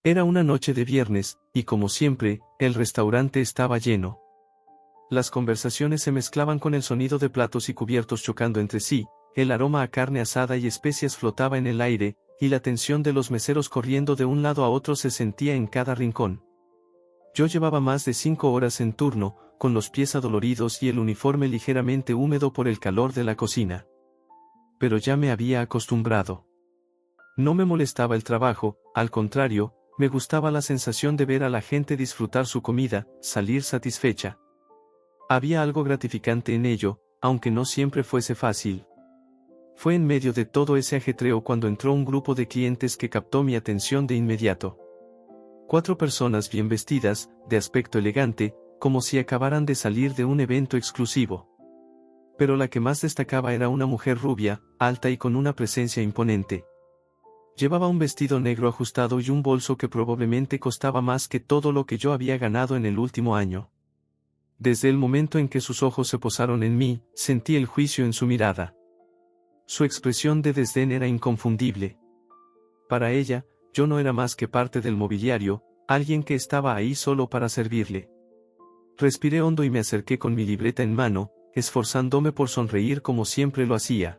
Era una noche de viernes, y como siempre, el restaurante estaba lleno. Las conversaciones se mezclaban con el sonido de platos y cubiertos chocando entre sí, el aroma a carne asada y especias flotaba en el aire, y la tensión de los meseros corriendo de un lado a otro se sentía en cada rincón. Yo llevaba más de 5 horas en turno, con los pies adoloridos y el uniforme ligeramente húmedo por el calor de la cocina. Pero ya me había acostumbrado. No me molestaba el trabajo, al contrario, me gustaba la sensación de ver a la gente disfrutar su comida, salir satisfecha. Había algo gratificante en ello, aunque no siempre fuese fácil. Fue en medio de todo ese ajetreo cuando entró un grupo de clientes que captó mi atención de inmediato. 4 personas bien vestidas, de aspecto elegante, como si acabaran de salir de un evento exclusivo. Pero la que más destacaba era una mujer rubia, alta y con una presencia imponente. Llevaba un vestido negro ajustado y un bolso que probablemente costaba más que todo lo que yo había ganado en el último año. Desde el momento en que sus ojos se posaron en mí, sentí el juicio en su mirada. Su expresión de desdén era inconfundible. Para ella, yo no era más que parte del mobiliario, alguien que estaba ahí solo para servirle. Respiré hondo y me acerqué con mi libreta en mano, esforzándome por sonreír como siempre lo hacía.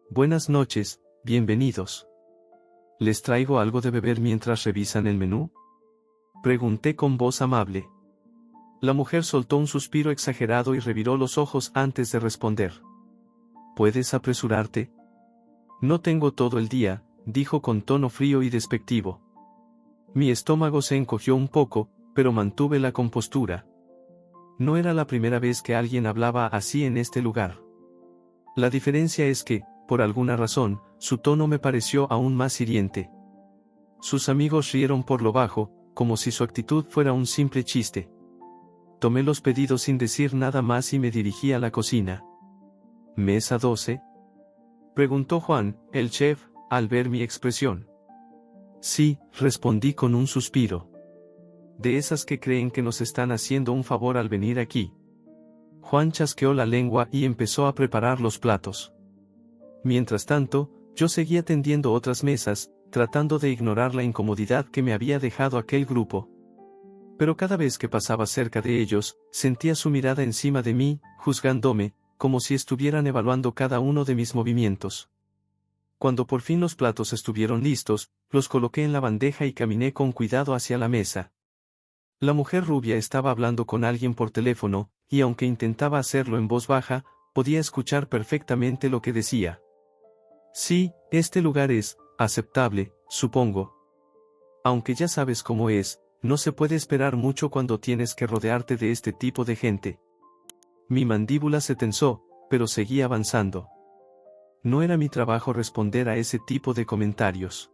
Buenas noches, bienvenidos. ¿Les traigo algo de beber mientras revisan el menú? Pregunté con voz amable. La mujer soltó un suspiro exagerado y reviró los ojos antes de responder. ¿Puedes apresurarte? No tengo todo el día, dijo con tono frío y despectivo. Mi estómago se encogió un poco, pero mantuve la compostura. No era la primera vez que alguien hablaba así en este lugar. La diferencia es que, por alguna razón, su tono me pareció aún más hiriente. Sus amigos rieron por lo bajo, como si su actitud fuera un simple chiste. Tomé los pedidos sin decir nada más y me dirigí a la cocina. ¿Mesa 12? Preguntó Juan, el chef, al ver mi expresión. Sí, respondí con un suspiro. De esas que creen que nos están haciendo un favor al venir aquí. Juan chasqueó la lengua y empezó a preparar los platos. Mientras tanto, yo seguía tendiendo otras mesas, tratando de ignorar la incomodidad que me había dejado aquel grupo. Pero cada vez que pasaba cerca de ellos, sentía su mirada encima de mí, juzgándome, como si estuvieran evaluando cada uno de mis movimientos. Cuando por fin los platos estuvieron listos, los coloqué en la bandeja y caminé con cuidado hacia la mesa. La mujer rubia estaba hablando con alguien por teléfono, y aunque intentaba hacerlo en voz baja, podía escuchar perfectamente lo que decía. Sí, este lugar es aceptable, supongo. Aunque ya sabes cómo es, no se puede esperar mucho cuando tienes que rodearte de este tipo de gente. Mi mandíbula se tensó, pero seguí avanzando. No era mi trabajo responder a ese tipo de comentarios.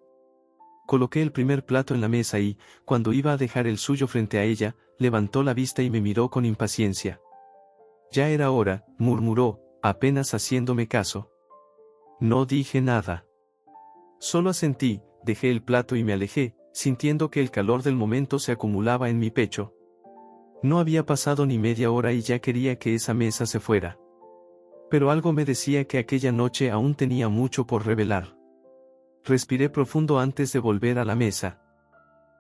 Coloqué el primer plato en la mesa y, cuando iba a dejar el suyo frente a ella, levantó la vista y me miró con impaciencia. Ya era hora, murmuró, apenas haciéndome caso. No dije nada. Solo asentí, dejé el plato y me alejé, sintiendo que el calor del momento se acumulaba en mi pecho. No había pasado ni media hora y ya quería que esa mesa se fuera. Pero algo me decía que aquella noche aún tenía mucho por revelar. Respiré profundo antes de volver a la mesa.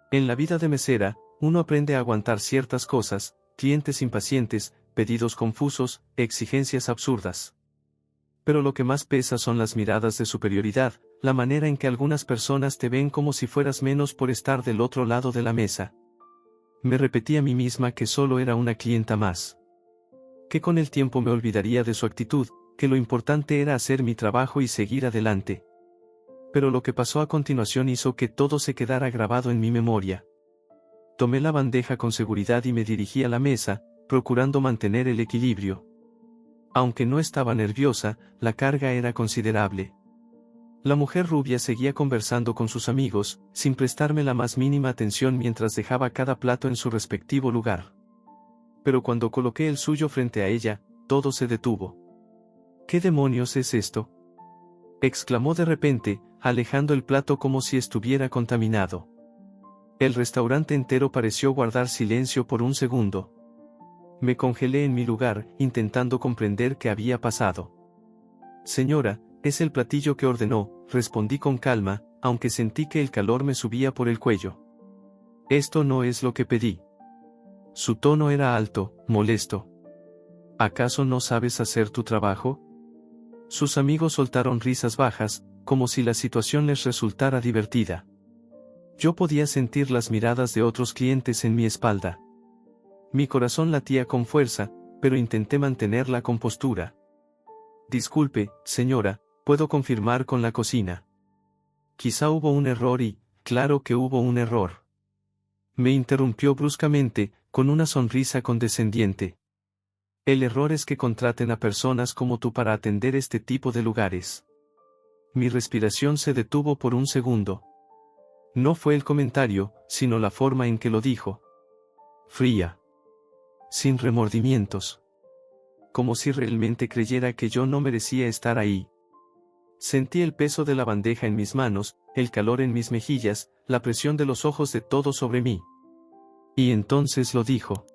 En la vida de mesera, uno aprende a aguantar ciertas cosas, clientes impacientes, pedidos confusos, exigencias absurdas. Pero lo que más pesa son las miradas de superioridad, la manera en que algunas personas te ven como si fueras menos por estar del otro lado de la mesa. Me repetí a mí misma que solo era una clienta más. Que con el tiempo me olvidaría de su actitud, que lo importante era hacer mi trabajo y seguir adelante. Pero lo que pasó a continuación hizo que todo se quedara grabado en mi memoria. Tomé la bandeja con seguridad y me dirigí a la mesa, procurando mantener el equilibrio. Aunque no estaba nerviosa, la carga era considerable. La mujer rubia seguía conversando con sus amigos, sin prestarme la más mínima atención mientras dejaba cada plato en su respectivo lugar. Pero cuando coloqué el suyo frente a ella, todo se detuvo. ¿Qué demonios es esto?, exclamó de repente, alejando el plato como si estuviera contaminado. El restaurante entero pareció guardar silencio por un segundo. Me congelé en mi lugar, intentando comprender qué había pasado. Señora, es el platillo que ordenó, respondí con calma, aunque sentí que el calor me subía por el cuello. Esto no es lo que pedí. Su tono era alto, molesto. ¿Acaso no sabes hacer tu trabajo? Sus amigos soltaron risas bajas, como si la situación les resultara divertida. Yo podía sentir las miradas de otros clientes en mi espalda. Mi corazón latía con fuerza, pero intenté mantener la compostura. Disculpe, señora, puedo confirmar con la cocina. Quizá hubo un error y, claro que hubo un error. Me interrumpió bruscamente, con una sonrisa condescendiente. El error es que contraten a personas como tú para atender este tipo de lugares. Mi respiración se detuvo por un segundo. No fue el comentario, sino la forma en que lo dijo. Fría. Sin remordimientos. Como si realmente creyera que yo no merecía estar ahí. Sentí el peso de la bandeja en mis manos, el calor en mis mejillas, la presión de los ojos de todos sobre mí. Y entonces lo dijo.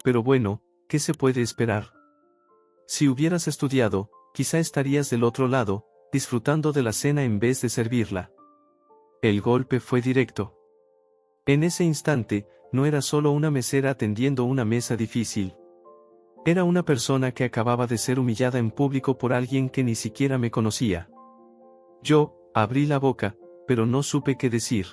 Pero bueno, ¿qué se puede esperar? Si hubieras estudiado, quizá estarías del otro lado, disfrutando de la cena en vez de servirla. El golpe fue directo. En ese instante, no era solo una mesera atendiendo una mesa difícil. Era una persona que acababa de ser humillada en público por alguien que ni siquiera me conocía. Yo, abrí la boca, pero no supe qué decir.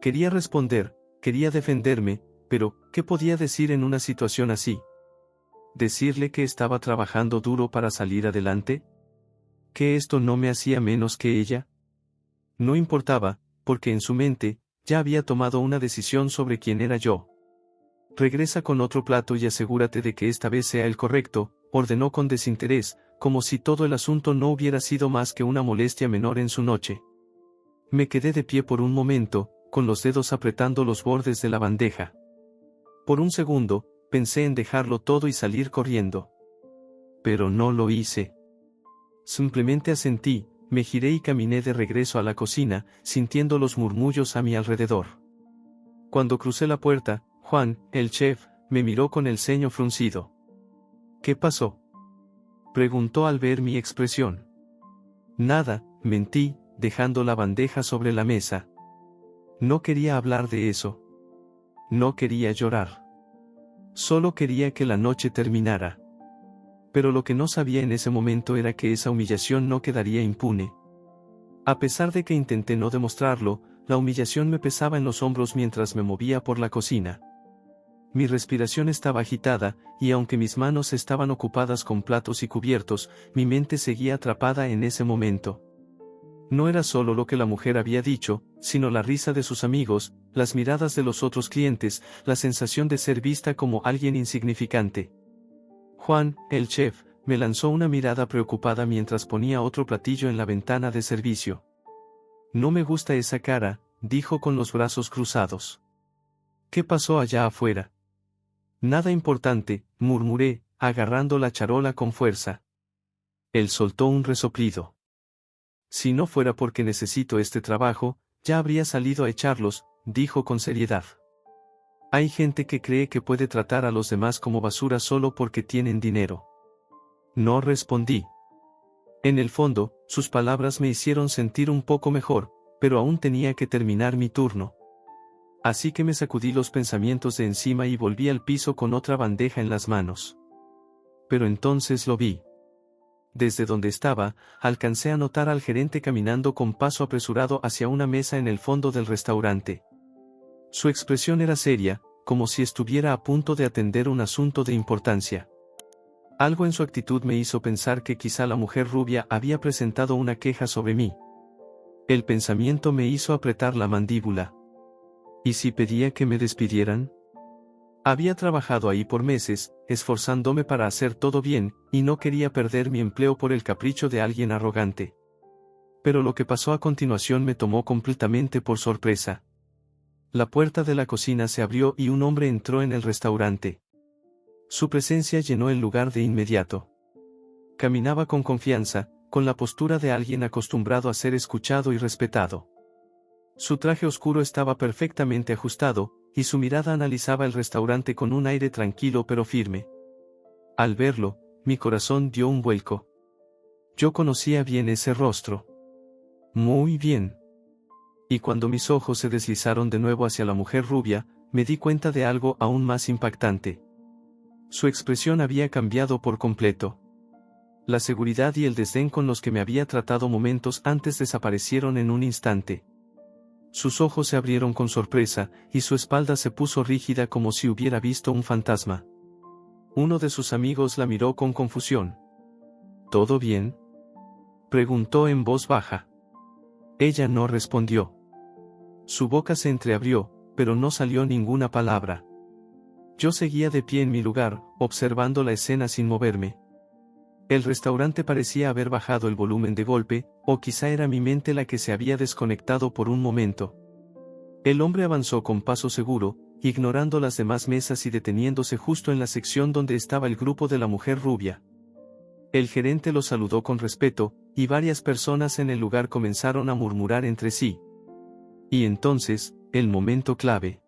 Quería responder, quería defenderme, pero, ¿qué podía decir en una situación así? ¿Decirle que estaba trabajando duro para salir adelante? ¿Que esto no me hacía menos que ella? No importaba, porque en su mente, ya había tomado una decisión sobre quién era yo. Regresa con otro plato y asegúrate de que esta vez sea el correcto, ordenó con desinterés, como si todo el asunto no hubiera sido más que una molestia menor en su noche. Me quedé de pie por un momento, con los dedos apretando los bordes de la bandeja. Por un segundo, pensé en dejarlo todo y salir corriendo. Pero no lo hice. Simplemente asentí, me giré y caminé de regreso a la cocina, sintiendo los murmullos a mi alrededor. Cuando crucé la puerta, Juan, el chef, me miró con el ceño fruncido. ¿Qué pasó?, preguntó al ver mi expresión. Nada, mentí, dejando la bandeja sobre la mesa. No quería hablar de eso. No quería llorar. Solo quería que la noche terminara. Pero lo que no sabía en ese momento era que esa humillación no quedaría impune. A pesar de que intenté no demostrarlo, la humillación me pesaba en los hombros mientras me movía por la cocina. Mi respiración estaba agitada, y aunque mis manos estaban ocupadas con platos y cubiertos, mi mente seguía atrapada en ese momento. No era solo lo que la mujer había dicho, sino la risa de sus amigos, las miradas de los otros clientes, la sensación de ser vista como alguien insignificante. Juan, el chef, me lanzó una mirada preocupada mientras ponía otro platillo en la ventana de servicio. No me gusta esa cara, dijo con los brazos cruzados. ¿Qué pasó allá afuera? Nada importante, murmuré, agarrando la charola con fuerza. Él soltó un resoplido. Si no fuera porque necesito este trabajo, ya habría salido a echarlos, dijo con seriedad. Hay gente que cree que puede tratar a los demás como basura solo porque tienen dinero. No respondí. En el fondo, sus palabras me hicieron sentir un poco mejor, pero aún tenía que terminar mi turno. Así que me sacudí los pensamientos de encima y volví al piso con otra bandeja en las manos. Pero entonces lo vi. Desde donde estaba, alcancé a notar al gerente caminando con paso apresurado hacia una mesa en el fondo del restaurante. Su expresión era seria, como si estuviera a punto de atender un asunto de importancia. Algo en su actitud me hizo pensar que quizá la mujer rubia había presentado una queja sobre mí. El pensamiento me hizo apretar la mandíbula. ¿Y si pedía que me despidieran? Había trabajado ahí por meses, esforzándome para hacer todo bien, y no quería perder mi empleo por el capricho de alguien arrogante. Pero lo que pasó a continuación me tomó completamente por sorpresa. La puerta de la cocina se abrió y un hombre entró en el restaurante. Su presencia llenó el lugar de inmediato. Caminaba con confianza, con la postura de alguien acostumbrado a ser escuchado y respetado. Su traje oscuro estaba perfectamente ajustado, y su mirada analizaba el restaurante con un aire tranquilo pero firme. Al verlo, mi corazón dio un vuelco. Yo conocía bien ese rostro. Muy bien. Y cuando mis ojos se deslizaron de nuevo hacia la mujer rubia, me di cuenta de algo aún más impactante. Su expresión había cambiado por completo. La seguridad y el desdén con los que me había tratado momentos antes desaparecieron en un instante. Sus ojos se abrieron con sorpresa, y su espalda se puso rígida como si hubiera visto un fantasma. Uno de sus amigos la miró con confusión. ¿Todo bien?, preguntó en voz baja. Ella no respondió. Su boca se entreabrió, pero no salió ninguna palabra. Yo seguía de pie en mi lugar, observando la escena sin moverme. El restaurante parecía haber bajado el volumen de golpe, o quizá era mi mente la que se había desconectado por un momento. El hombre avanzó con paso seguro, ignorando las demás mesas y deteniéndose justo en la sección donde estaba el grupo de la mujer rubia. El gerente lo saludó con respeto, y varias personas en el lugar comenzaron a murmurar entre sí. Y entonces, el momento clave.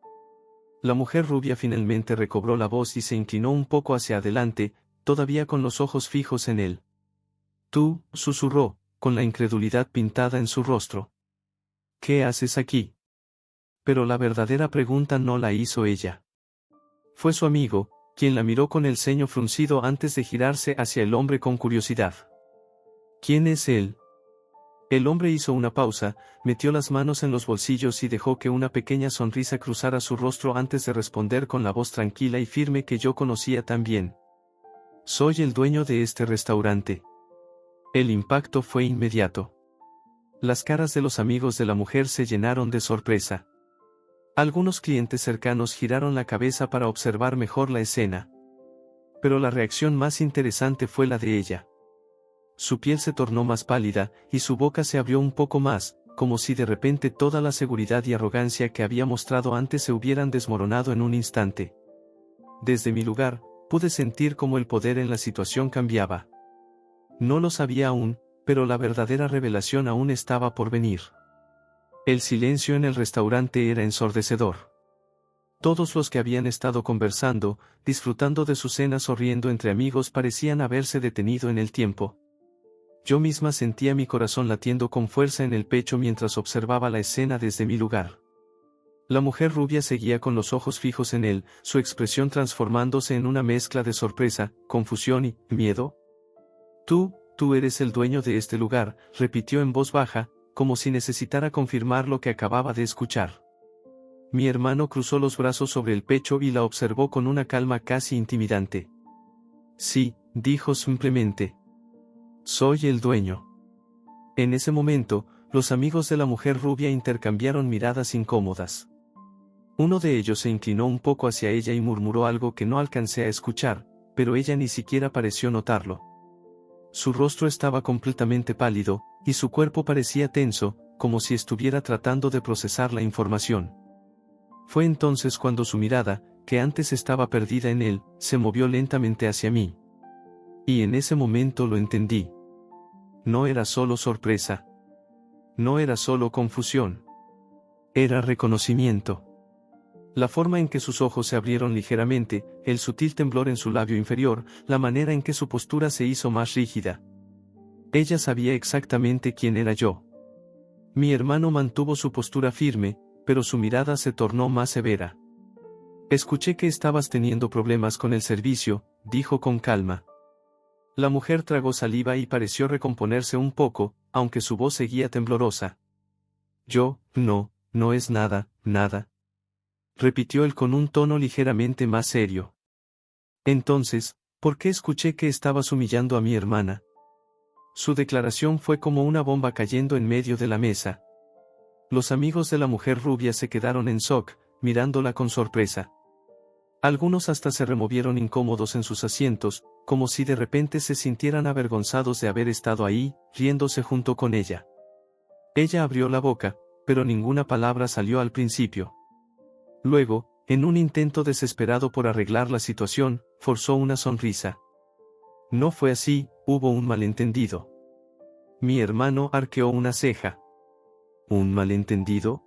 La mujer rubia finalmente recobró la voz y se inclinó un poco hacia adelante, todavía con los ojos fijos en él. «Tú», susurró, con la incredulidad pintada en su rostro. «¿Qué haces aquí?». Pero la verdadera pregunta no la hizo ella. Fue su amigo, quien la miró con el ceño fruncido antes de girarse hacia el hombre con curiosidad. «¿Quién es él?». El hombre hizo una pausa, metió las manos en los bolsillos y dejó que una pequeña sonrisa cruzara su rostro antes de responder con la voz tranquila y firme que yo conocía tan bien. «Soy el dueño de este restaurante». El impacto fue inmediato. Las caras de los amigos de la mujer se llenaron de sorpresa. Algunos clientes cercanos giraron la cabeza para observar mejor la escena. Pero la reacción más interesante fue la de ella. Su piel se tornó más pálida, y su boca se abrió un poco más, como si de repente toda la seguridad y arrogancia que había mostrado antes se hubieran desmoronado en un instante. Desde mi lugar, pude sentir cómo el poder en la situación cambiaba. No lo sabía aún, pero la verdadera revelación aún estaba por venir. El silencio en el restaurante era ensordecedor. Todos los que habían estado conversando, disfrutando de su cena o riendo entre amigos parecían haberse detenido en el tiempo. Yo misma sentía mi corazón latiendo con fuerza en el pecho mientras observaba la escena desde mi lugar. La mujer rubia seguía con los ojos fijos en él, su expresión transformándose en una mezcla de sorpresa, confusión y miedo. Tú eres el dueño de este lugar», repitió en voz baja, como si necesitara confirmar lo que acababa de escuchar. Mi hermano cruzó los brazos sobre el pecho y la observó con una calma casi intimidante. «Sí», dijo simplemente. «Soy el dueño». En ese momento, los amigos de la mujer rubia intercambiaron miradas incómodas. Uno de ellos se inclinó un poco hacia ella y murmuró algo que no alcancé a escuchar, pero ella ni siquiera pareció notarlo. Su rostro estaba completamente pálido, y su cuerpo parecía tenso, como si estuviera tratando de procesar la información. Fue entonces cuando su mirada, que antes estaba perdida en él, se movió lentamente hacia mí. Y en ese momento lo entendí. No era solo sorpresa. No era solo confusión. Era reconocimiento. La forma en que sus ojos se abrieron ligeramente, el sutil temblor en su labio inferior, la manera en que su postura se hizo más rígida. Ella sabía exactamente quién era yo. Mi hermano mantuvo su postura firme, pero su mirada se tornó más severa. «Escuché que estabas teniendo problemas con el servicio», dijo con calma. La mujer tragó saliva y pareció recomponerse un poco, aunque su voz seguía temblorosa. No es nada, repitió él con un tono ligeramente más serio. «Entonces, ¿por qué escuché que estabas humillando a mi hermana?». Su declaración fue como una bomba cayendo en medio de la mesa. Los amigos de la mujer rubia se quedaron en shock, mirándola con sorpresa. Algunos hasta se removieron incómodos en sus asientos, como si de repente se sintieran avergonzados de haber estado ahí, riéndose junto con ella. Ella abrió la boca, pero ninguna palabra salió al principio. Luego, en un intento desesperado por arreglar la situación, forzó una sonrisa. «No fue así, hubo un malentendido». Mi hermano arqueó una ceja. «¿Un malentendido?».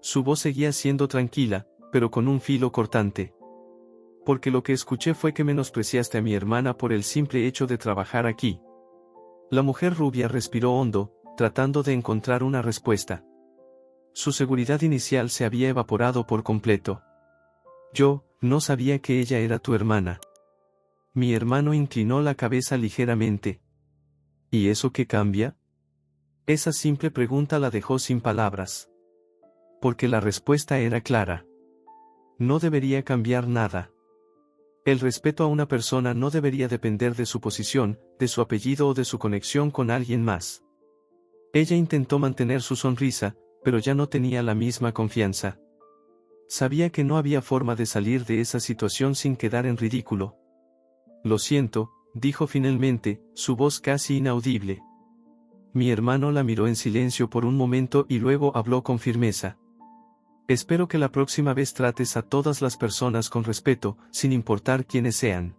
Su voz seguía siendo tranquila, pero con un filo cortante. «Porque lo que escuché fue que menospreciaste a mi hermana por el simple hecho de trabajar aquí». La mujer rubia respiró hondo, tratando de encontrar una respuesta. Su seguridad inicial se había evaporado por completo. Yo, no sabía que ella era tu hermana. Mi hermano inclinó la cabeza ligeramente. ¿Y eso qué cambia? Esa simple pregunta la dejó sin palabras. Porque la respuesta era clara. No debería cambiar nada. El respeto a una persona no debería depender de su posición, de su apellido o de su conexión con alguien más. Ella intentó mantener su sonrisa, pero ya no tenía la misma confianza. Sabía que no había forma de salir de esa situación sin quedar en ridículo. Lo siento, dijo finalmente, su voz casi inaudible. Mi hermano la miró en silencio por un momento y luego habló con firmeza. Espero que la próxima vez trates a todas las personas con respeto, sin importar quiénes sean.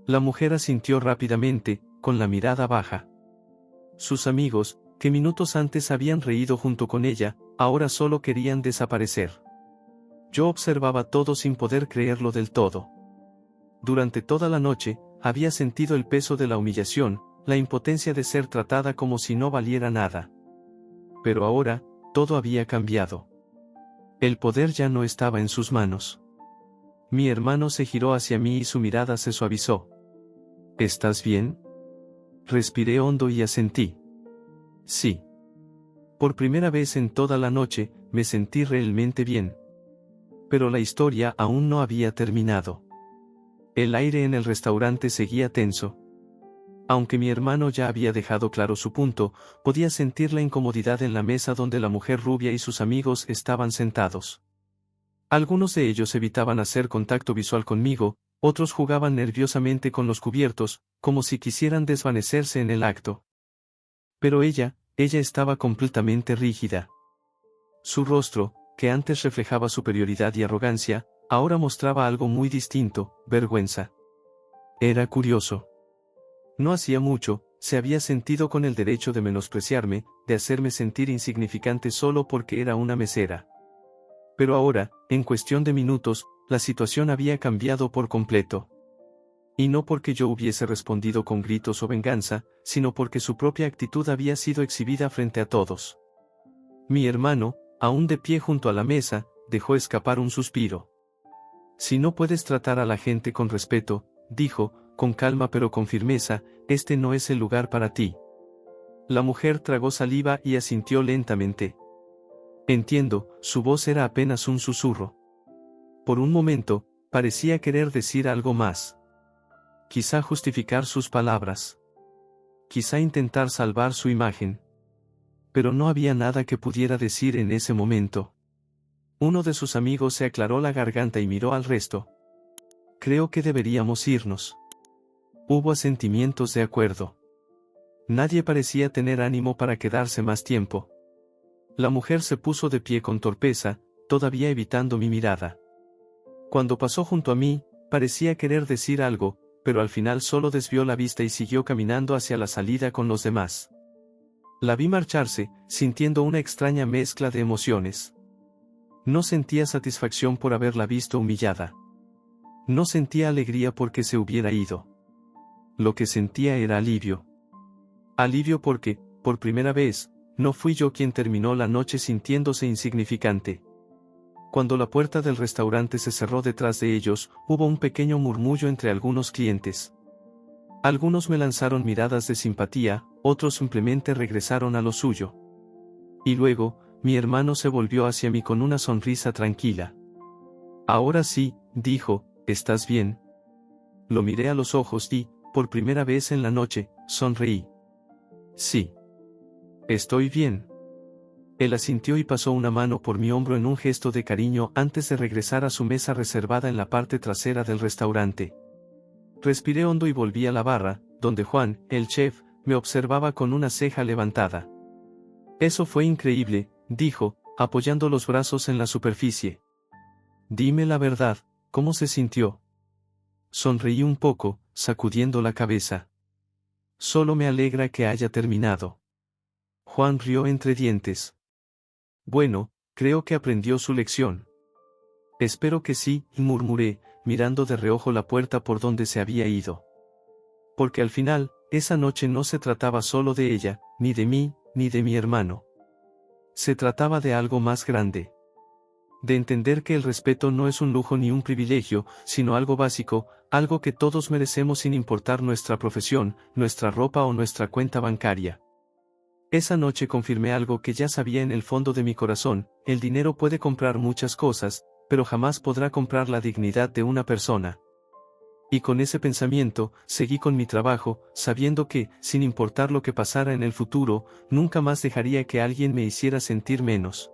La mujer asintió rápidamente, con la mirada baja. Sus amigos, que minutos antes habían reído junto con ella, ahora solo querían desaparecer. Yo observaba todo sin poder creerlo del todo. Durante toda la noche, había sentido el peso de la humillación, la impotencia de ser tratada como si no valiera nada. Pero ahora, todo había cambiado. El poder ya no estaba en sus manos. Mi hermano se giró hacia mí y su mirada se suavizó. ¿Estás bien? Respiré hondo y asentí. Sí. Por primera vez en toda la noche, me sentí realmente bien. Pero la historia aún no había terminado. El aire en el restaurante seguía tenso. Aunque mi hermano ya había dejado claro su punto, podía sentir la incomodidad en la mesa donde la mujer rubia y sus amigos estaban sentados. Algunos de ellos evitaban hacer contacto visual conmigo, otros jugaban nerviosamente con los cubiertos, como si quisieran desvanecerse en el acto. Pero ella estaba completamente rígida. Su rostro, que antes reflejaba superioridad y arrogancia, ahora mostraba algo muy distinto, vergüenza. Era curioso. No hacía mucho, se había sentido con el derecho de menospreciarme, de hacerme sentir insignificante solo porque era una mesera. Pero ahora, en cuestión de minutos, la situación había cambiado por completo. Y no porque yo hubiese respondido con gritos o venganza, sino porque su propia actitud había sido exhibida frente a todos. Mi hermano, aún de pie junto a la mesa, dejó escapar un suspiro. Si no puedes tratar a la gente con respeto, dijo, con calma pero con firmeza, este no es el lugar para ti. La mujer tragó saliva y asintió lentamente. Entiendo, su voz era apenas un susurro. Por un momento, parecía querer decir algo más. Quizá justificar sus palabras. Quizá intentar salvar su imagen. Pero no había nada que pudiera decir en ese momento. Uno de sus amigos se aclaró la garganta y miró al resto. Creo que deberíamos irnos. Hubo asentimientos de acuerdo. Nadie parecía tener ánimo para quedarse más tiempo. La mujer se puso de pie con torpeza, todavía evitando mi mirada. Cuando pasó junto a mí, parecía querer decir algo, pero al final solo desvió la vista y siguió caminando hacia la salida con los demás. La vi marcharse, sintiendo una extraña mezcla de emociones. No sentía satisfacción por haberla visto humillada. No sentía alegría porque se hubiera ido. Lo que sentía era alivio. Alivio porque, por primera vez, no fui yo quien terminó la noche sintiéndose insignificante. Cuando la puerta del restaurante se cerró detrás de ellos, hubo un pequeño murmullo entre algunos clientes. Algunos me lanzaron miradas de simpatía, otros simplemente regresaron a lo suyo. Y luego, mi hermano se volvió hacia mí con una sonrisa tranquila. Ahora sí, dijo, ¿estás bien? Lo miré a los ojos y, por primera vez en la noche, sonreí. Sí. Estoy bien. Él asintió y pasó una mano por mi hombro en un gesto de cariño antes de regresar a su mesa reservada en la parte trasera del restaurante. Respiré hondo y volví a la barra, donde Juan, el chef, me observaba con una ceja levantada. Eso fue increíble, dijo, apoyando los brazos en la superficie. Dime la verdad, ¿cómo se sintió? Sonreí un poco, sacudiendo la cabeza. Solo me alegra que haya terminado. Juan rió entre dientes. Bueno, creo que aprendió su lección. Espero que sí, murmuré, mirando de reojo la puerta por donde se había ido. Porque al final, esa noche no se trataba solo de ella, ni de mí, ni de mi hermano. Se trataba de algo más grande. De entender que el respeto no es un lujo ni un privilegio, sino algo básico, algo que todos merecemos sin importar nuestra profesión, nuestra ropa o nuestra cuenta bancaria. Esa noche confirmé algo que ya sabía en el fondo de mi corazón: el dinero puede comprar muchas cosas, pero jamás podrá comprar la dignidad de una persona. Y con ese pensamiento, seguí con mi trabajo, sabiendo que, sin importar lo que pasara en el futuro, nunca más dejaría que alguien me hiciera sentir menos.